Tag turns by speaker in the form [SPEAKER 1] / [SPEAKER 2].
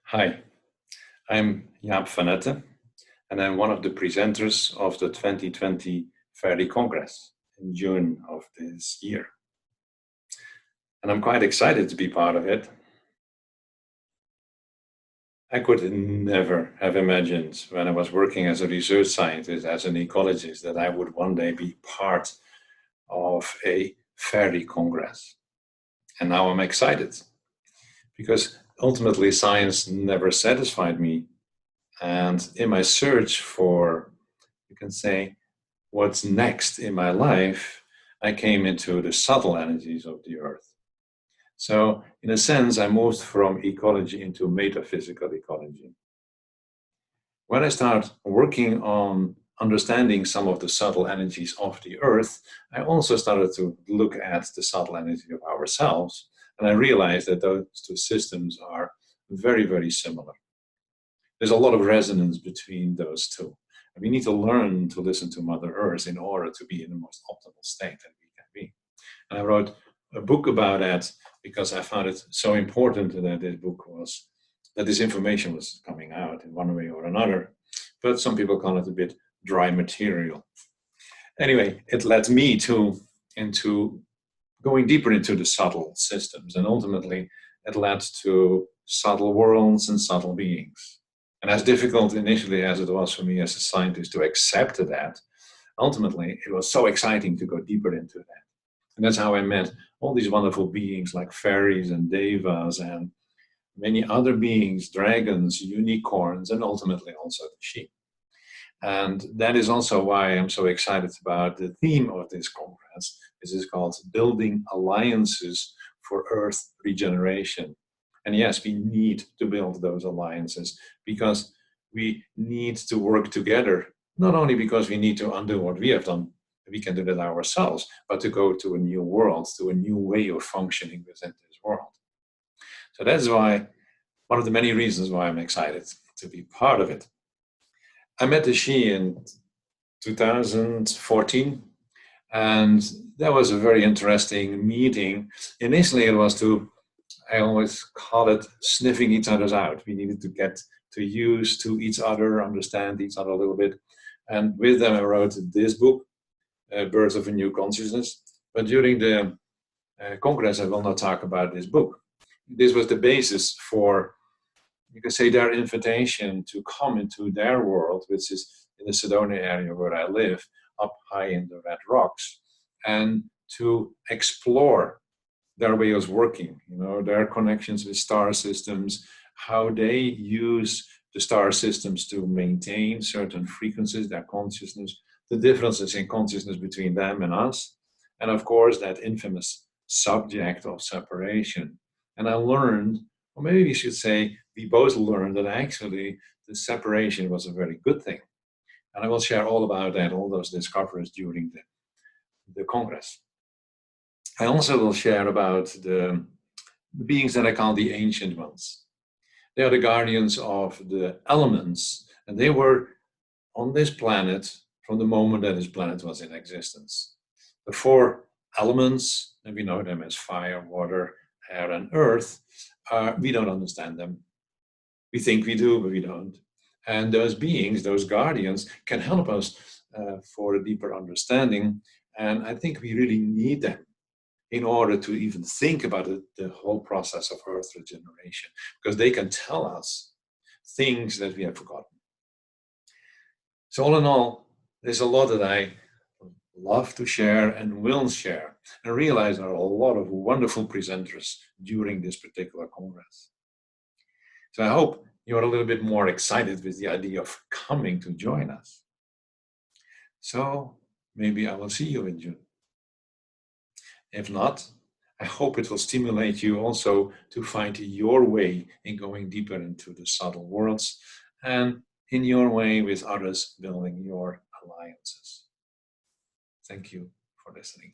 [SPEAKER 1] Hi, I'm Jaap van Etten, and I'm one of the presenters of the 2020 Fairy Congress in June of this year. And I'm quite excited to be part of it. I could never have imagined when I was working as a research scientist, as an ecologist, that I would one day be part of a Fairy Congress. And now I'm excited because ultimately science never satisfied me. And in my search for, you can say, what's next in my life, I came into the subtle energies of the earth. So, in a sense, I moved from ecology into metaphysical ecology. When I started working on understanding some of the subtle energies of the earth, I also started to look at the subtle energy of ourselves. And I realized that those two systems are very, very similar. There's a lot of resonance between those two. And we need to learn to listen to Mother Earth in order to be in the most optimal state that we can be. And I wrote a book about that because I found it so important that this information was coming out in one way or another. But some people call it a bit dry material. Anyway, it led me into going deeper into the subtle systems, and ultimately it led to subtle worlds and subtle beings. And as difficult initially as it was for me as a scientist to accept that, ultimately it was so exciting to go deeper into that. And that's how I met all these wonderful beings like fairies and devas and many other beings, dragons, unicorns, and ultimately also the sheep. And that is also why I'm so excited about the theme of this conference. This is called Building Alliances for Earth Regeneration. And yes, we need to build those alliances because we need to work together, not only because we need to undo what we have done, we can do that ourselves, but to go to a new world, to a new way of functioning within this world. So that's why, one of the many reasons why I'm excited to be part of it. I met the She in 2014, and that was a very interesting meeting. Initially, it was I always call it sniffing each other's out. We needed to get to use to each other, understand each other a little bit. And with them, I wrote this book, Birth of a New Consciousness. But during the Congress, I will not talk about this book. This was the basis for, you can say, their invitation to come into their world, which is in the Sedona area where I live, up high in the Red Rocks, and to explore their way of working, their connections with star systems, how they use the star systems to maintain certain frequencies, their consciousness, the differences in consciousness between them and us, and of course that infamous subject of separation. And I learned, or maybe we should say, we both learned that actually the separation was a very good thing. And I will share all about that, all those discoveries during the Congress. I also will share about the beings that I call the ancient ones. They are the guardians of the elements, and they were on this planet from the moment that this planet was in existence. The four elements, and we know them as fire, water, air, and earth, we don't understand them. We think we do, but we don't. And those beings, those guardians, can help us for a deeper understanding. And I think we really need them in order to even think about the whole process of Earth regeneration, because they can tell us things that we have forgotten. So all in all, there's a lot that I love to share and will share, and realize there are a lot of wonderful presenters during this particular Congress. So I hope you're a little bit more excited with the idea of coming to join us. So maybe I will see you in June. If not, I hope it will stimulate you also to find your way in going deeper into the subtle worlds and in your way with others building your alliances. Thank you for listening.